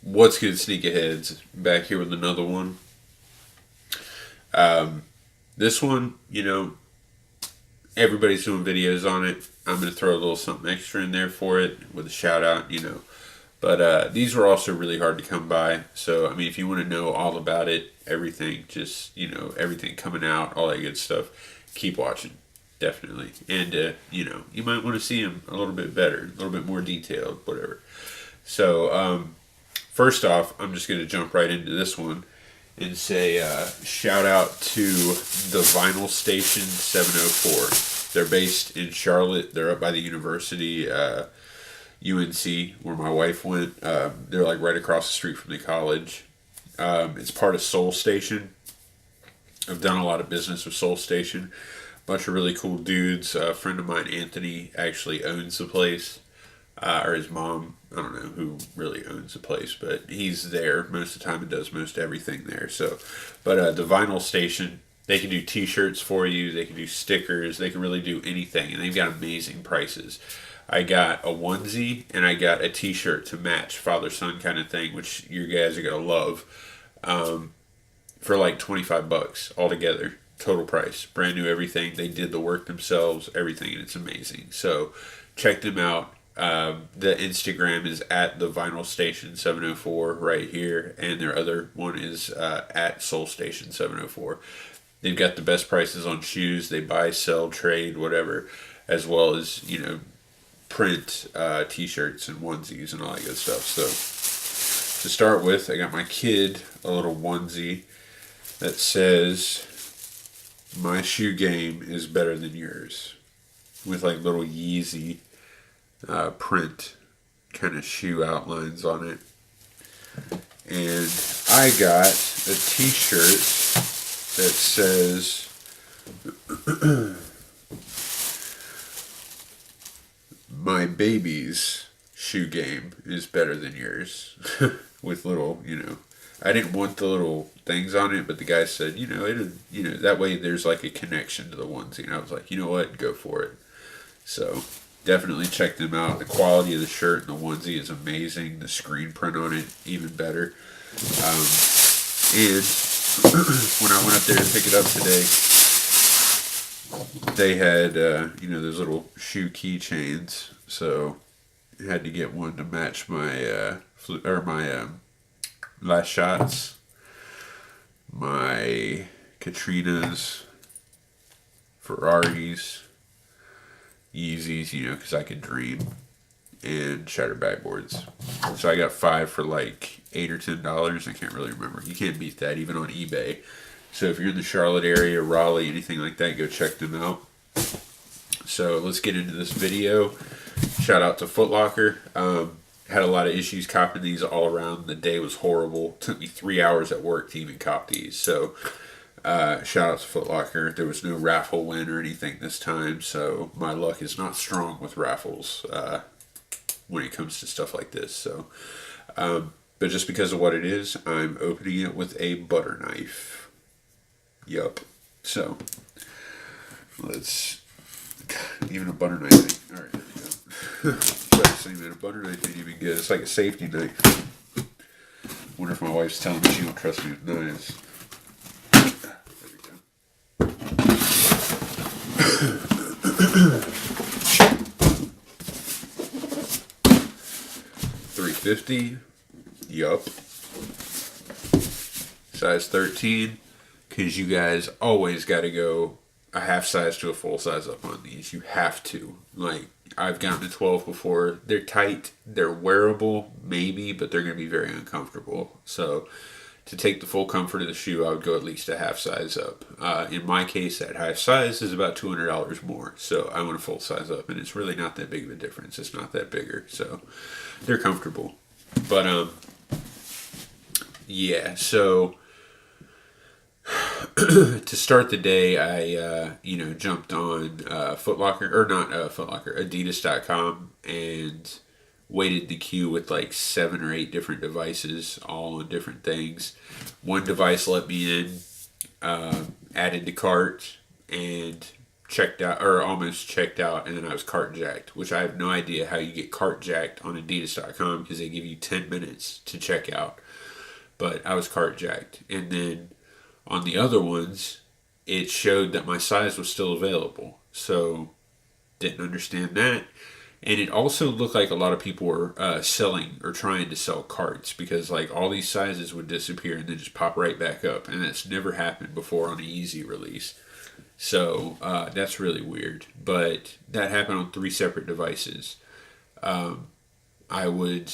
What's good, sneakerheads? Back here with another one. This one, everybody's doing videos on it. I'm going to throw a little something extra in there for it with a shout out. But these were also really hard to come by. So, I mean, if you want to know all about it, everything, just, everything coming out, all that good stuff, keep watching. Definitely. And, you might want to see them a little bit better, a little bit more detailed, whatever. So, first off, I'm just going to jump right into this one and say shout out to the Vinyl Station 704. They're based in Charlotte. They're up by the university, UNC, where my wife went. They're like right across the street from the college. It's part of Soul Station. I've done a lot of business with Soul Station. Bunch of really cool dudes. A friend of mine, Anthony, actually owns the place. Or his mom, I don't know who really owns the place, but he's there most of the time and does most everything there. So, but the Vinyl Station, they can do T-shirts for you, they can do stickers, they can really do anything, and they've got amazing prices. I got a onesie and I got a T-shirt to match, father-son kind of thing, which you guys are gonna love, for like $25 altogether, total price, brand new everything. They did the work themselves, everything, and it's amazing. So, check them out. The Instagram is at the Vinyl Station 704 right here, and their other one is at Soul Station 704. They've got the best prices on shoes. They buy, sell, trade, whatever, as well as print T-shirts and onesies and all that good stuff. So to start with, I got my kid a little onesie that says, "My shoe game is better than yours," with like little Yeezy print kind of shoe outlines on it. And I got a T-shirt that says "My baby's shoe game is better than yours," with little, I didn't want the little things on it, but the guy said, that way there's like a connection to the onesie, and I was like, you know what, go for it. So definitely check them out. The quality of the shirt and the onesie is amazing. The screen print on it, even better. And when I went up there to pick it up today, they had, those little shoe keychains. So I had to get one to match my, Last Shots, my Katrinas, Ferraris, Yeezys, because I could dream, and shattered backboards. So I got 5 for like $8 or $10. I can't really remember. You can't beat that even on eBay. So if you're in the Charlotte area, Raleigh, anything like that, go check them out. So let's get into this video. Shout out to Foot Locker. Had a lot of issues copping these all around. The day was horrible. Took me 3 hours at work to even cop these. So shout out to Foot Locker. There was no raffle win or anything this time, so my luck is not strong with raffles when it comes to stuff like this. So, but just because of what it is, I'm opening it with a butter knife. Yup. So let's even a butter knife. All right, there we go. Saying that a butter knife ain't even good. It's like a safety knife. Wonder if my wife's telling me she don't trust me with knives. $350. Yup. Size 13. Because you guys always got to go a half size to a full size up on these. You have to. Like, I've gotten to 12 before. They're tight. They're wearable, maybe, but they're going to be very uncomfortable. So to take the full comfort of the shoe, I would go at least a half size up. In my case, that half size is about $200 more. So I want a full size up, and it's really not that big of a difference. It's not that bigger. So they're comfortable. But, yeah, so to start the day, I, jumped on Foot Locker, or not Foot Locker, Adidas.com, and waited the queue with like 7 or 8 different devices, all on different things. One device let me in, added to cart, and checked out, or almost checked out, and then I was cart jacked, which I have no idea how you get cart jacked on Adidas.com because they give you 10 minutes to check out. But I was cart jacked. And then on the other ones, it showed that my size was still available. So, didn't understand that. And it also looked like a lot of people were selling or trying to sell carts because like all these sizes would disappear and then just pop right back up. And that's never happened before on a Yeezy release. So that's really weird. But that happened on 3 separate devices. I would,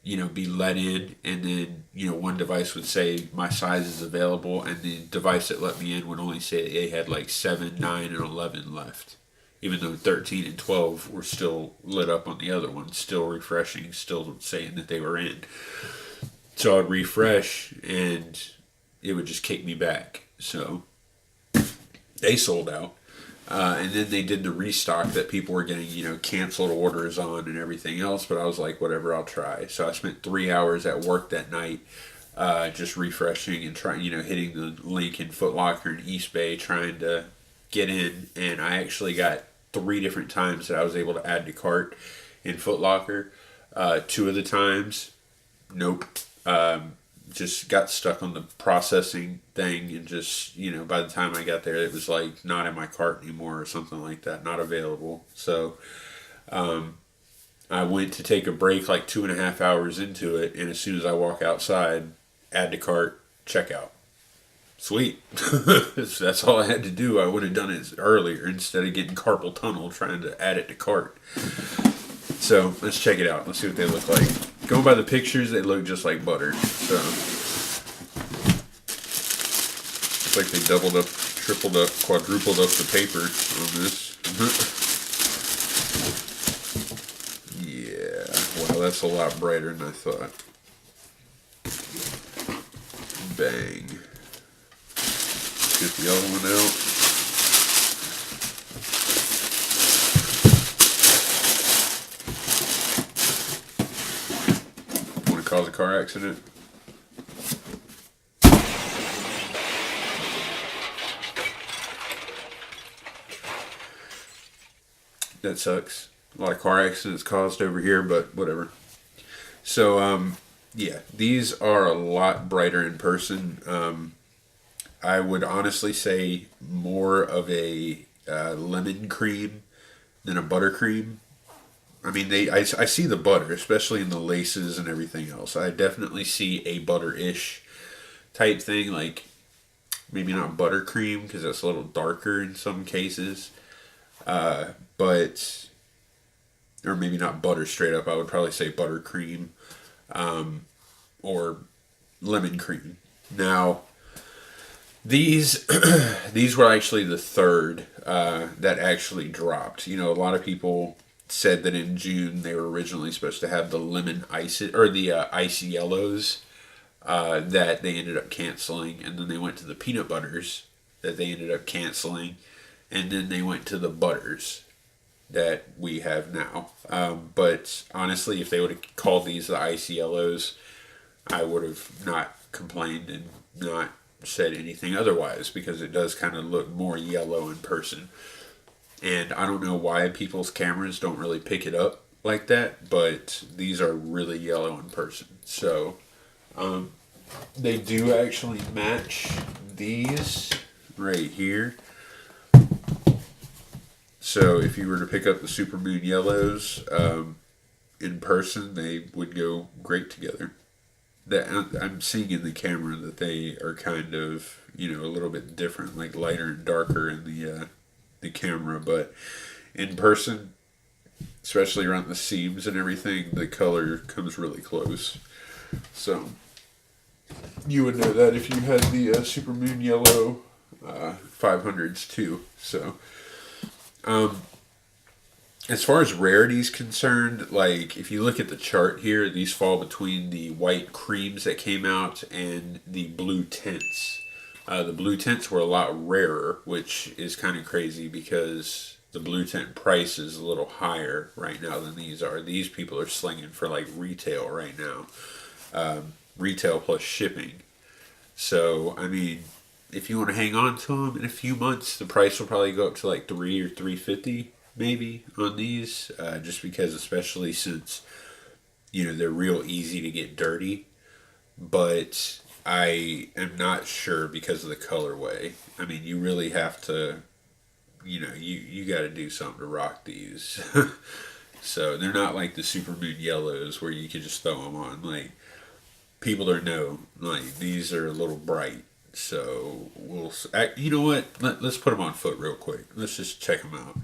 be let in, and then, one device would say my size is available, and the device that let me in would only say they had like 7, 9, and 11 left. Even though 13 and 12 were still lit up on the other one, still refreshing, still saying that they were in. So I'd refresh, and it would just kick me back. So they sold out. And then they did the restock that people were getting, canceled orders on and everything else. But I was like, whatever, I'll try. So I spent 3 hours at work that night, just refreshing and trying, hitting the link in Foot Locker and East Bay, trying to get in. And I actually got 3 different times that I was able to add to cart in Foot Locker. 2 of the times, nope. Just got stuck on the processing thing, and just, by the time I got there, it was like not in my cart anymore or something like that, not available. So I went to take a break like 2.5 hours into it, and as soon as I walk outside, add to cart, checkout. Sweet. That's all I had to do. I would have done it earlier instead of getting carpal tunnel trying to add it to cart. So let's check it out. Let's see what they look like. Going by the pictures, they look just like butter. So it's like they doubled up, tripled up, quadrupled up the paper on this. Yeah. Wow, that's a lot brighter than I thought. Bang. Get the other one out. Want to cause a car accident? That sucks. A lot of car accidents caused over here, but whatever. So, yeah, these are a lot brighter in person. I would honestly say more of a lemon cream than a buttercream. I mean, I see the butter, especially in the laces and everything else. I definitely see a butter-ish type thing, like maybe not buttercream because that's a little darker in some cases, but or maybe not butter straight up. I would probably say buttercream or lemon cream. Now, these these were actually the third that actually dropped. A lot of people said that in June they were originally supposed to have the lemon ice or the ice yellows that they ended up canceling, and then they went to the peanut butters that they ended up canceling, and then they went to the butters that we have now. But honestly, if they would have called these the ice yellows, I would have not complained and not said anything otherwise, because it does kind of look more yellow in person. And I don't know why people's cameras don't really pick it up like that, but these are really yellow in person. So they do actually match these right here. So if you were to pick up the Supermoon yellows in person, they would go great together. That I'm seeing in the camera that they are kind of, a little bit different, like lighter and darker in the camera, but in person, especially around the seams and everything, the color comes really close. So you would know that if you had the Supermoon yellow 500s too. So as far as rarity is concerned, like if you look at the chart here, these fall between the white creams that came out and the blue tints. The blue tints were a lot rarer, which is kind of crazy because the blue tint price is a little higher right now than these are. These people are slinging for like retail right now. Retail plus shipping. So, I mean, if you want to hang on to them in a few months, the price will probably go up to like 3 or 350 maybe on these, just because, especially since they're real easy to get dirty. But I am not sure because of the colorway. I mean, you really have to, you got to do something to rock these. So they're not like the Supermoon yellows where you can just throw them on. Like, people are know, like, these are a little bright. So you know what? Let's put them on foot real quick. Let's just check them out.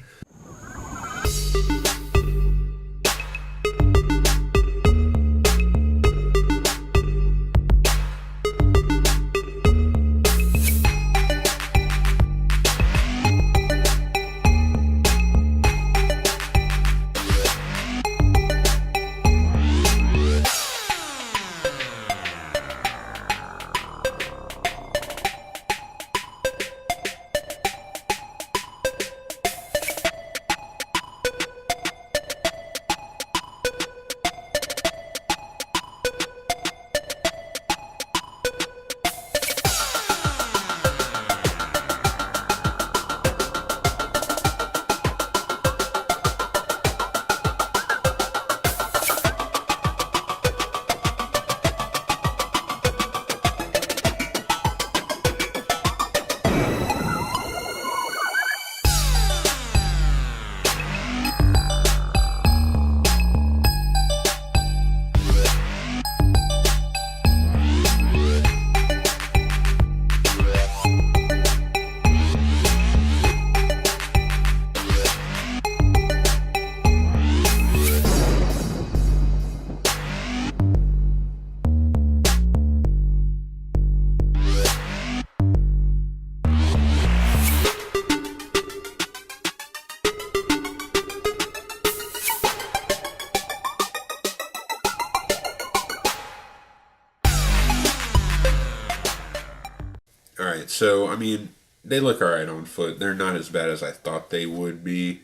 All right, so I mean, they look all right on foot. They're not as bad as I thought they would be.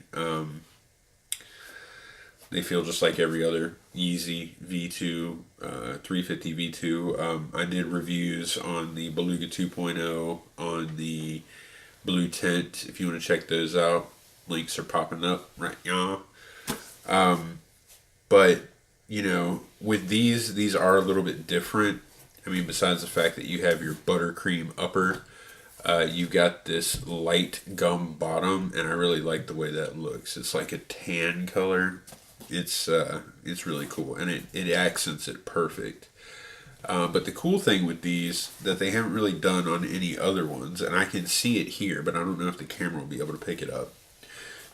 They feel just like every other Yeezy V2, 350 V2. I did reviews on the Beluga 2.0, on the Blue Tint. If you want to check those out, links are popping up right now. But with these are a little bit different. I mean, besides the fact that you have your buttercream upper, you got this light gum bottom, and I really like the way that looks. It's like a tan color. It's really cool, and it accents it perfect. But the cool thing with these that they haven't really done on any other ones, and I can see it here, but I don't know if the camera will be able to pick it up.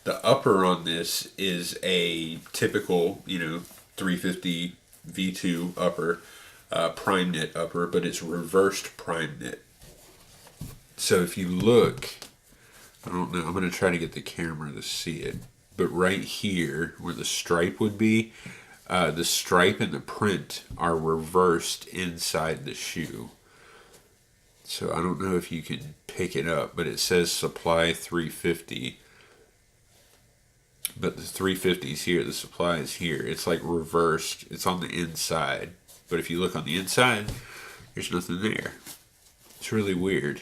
The upper on this is a typical, 350 V2 upper, prime knit upper, but it's reversed prime knit. So if you look, I don't know, I'm going to try to get the camera to see it, but right here where the stripe would be, the stripe and the print are reversed inside the shoe. So I don't know if you can pick it up, but it says supply 350. But the 350 is here, the supply is here. It's like reversed. It's on the inside. But if you look on the inside, there's nothing there. It's really weird.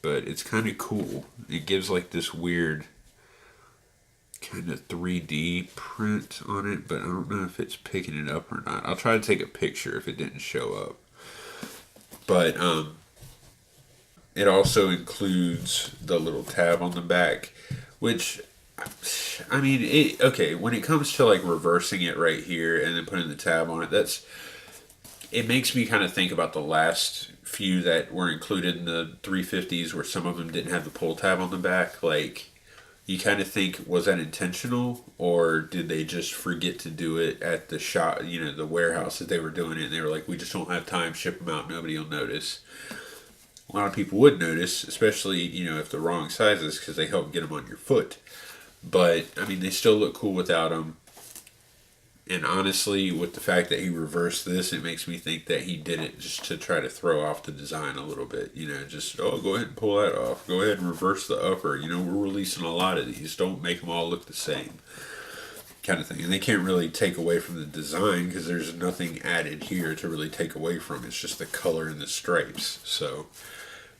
But it's kind of cool. It gives like this weird kind of 3D print on it, but I don't know if it's picking it up or not. I'll try to take a picture if it didn't show up. But it also includes the little tab on the back, which, I mean, okay, when it comes to like reversing it right here and then putting the tab on it, it makes me kind of think about the last few that were included in the 350s where some of them didn't have the pull tab on the back. Like, you kind of think, was that intentional, or did they just forget to do it at the shop, the warehouse that they were doing it, and they were like, we just don't have time, ship them out, nobody will notice. A lot of people would notice, especially, if the wrong sizes, because they help get them on your foot. But, I mean, they still look cool without them. And honestly, with the fact that he reversed this, it makes me think that he did it just to try to throw off the design a little bit. Just, go ahead and pull that off. Go ahead and reverse the upper. We're releasing a lot of these. Don't make them all look the same. Kind of thing. And they can't really take away from the design because there's nothing added here to really take away from. It's just the color and the stripes. So,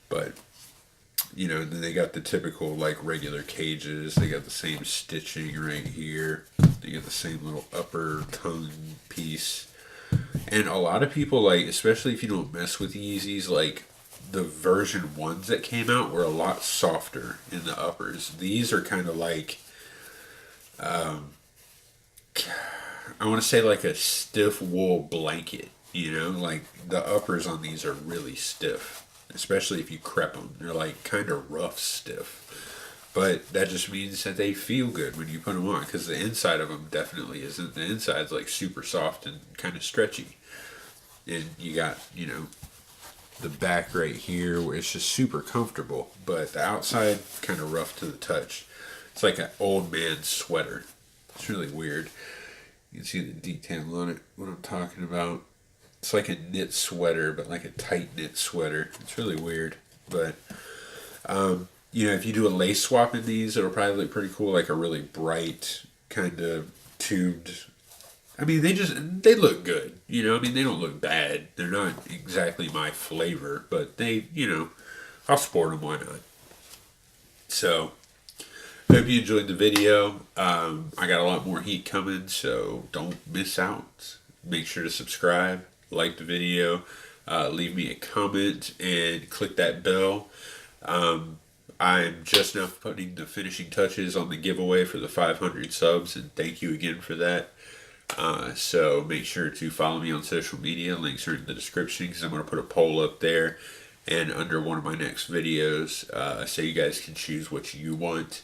but You know, then they got the typical like regular cages. They got the same stitching right here. They got the same little upper tongue piece. And a lot of people like, especially if you don't mess with Yeezys, like the version ones that came out were a lot softer in the uppers. These are kind of like, I want to say like a stiff wool blanket. You know, like the uppers on these are really stiff, especially if you crep them. They're like kind of rough stiff. But that just means that they feel good when you put them on, because the inside of them definitely isn't. The inside's like super soft and kind of stretchy. And you got, you know, the back right here where it's just super comfortable, but the outside kind of rough to the touch. It's like an old man sweater. It's really weird. You can see the detail on it, what I'm talking about. It's like a knit sweater, but like a tight knit sweater. It's really weird. But, you know, if you do a lace swap in these, it'll probably look pretty cool. Like a really bright, kind of tubed. I mean, they look good. You know, I mean, they don't look bad. They're not exactly my flavor, but they, you know, I'll sport them, why not? So, hope you enjoyed the video. I got a lot more heat coming, so don't miss out. Make sure to subscribe, like the video, leave me a comment, and click that bell. I'm just now putting the finishing touches on the giveaway for the 500 subs, and thank you again for that. So make sure to follow me on social media. Links are in the description, because I'm going to put a poll up there and under one of my next videos, so you guys can choose what you want.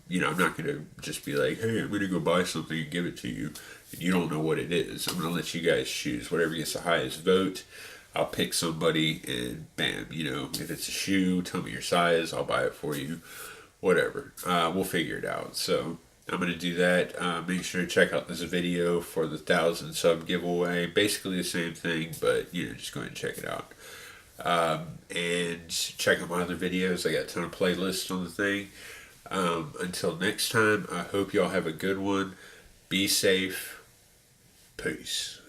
You know, I'm not going to just be like, hey, I'm going to go buy something and give it to you. You don't know what it is. I'm going to let you guys choose. Whatever gets the highest vote, I'll pick somebody, and bam, you know, if it's a shoe, tell me your size, I'll buy it for you. Whatever. We'll figure it out. So I'm going to do that. Make sure to check out this video for the 1,000 sub giveaway. Basically the same thing, but, you know, just go ahead and check it out. And check out my other videos. I got a ton of playlists on the thing. Until next time, I hope y'all have a good one. Be safe. Peace.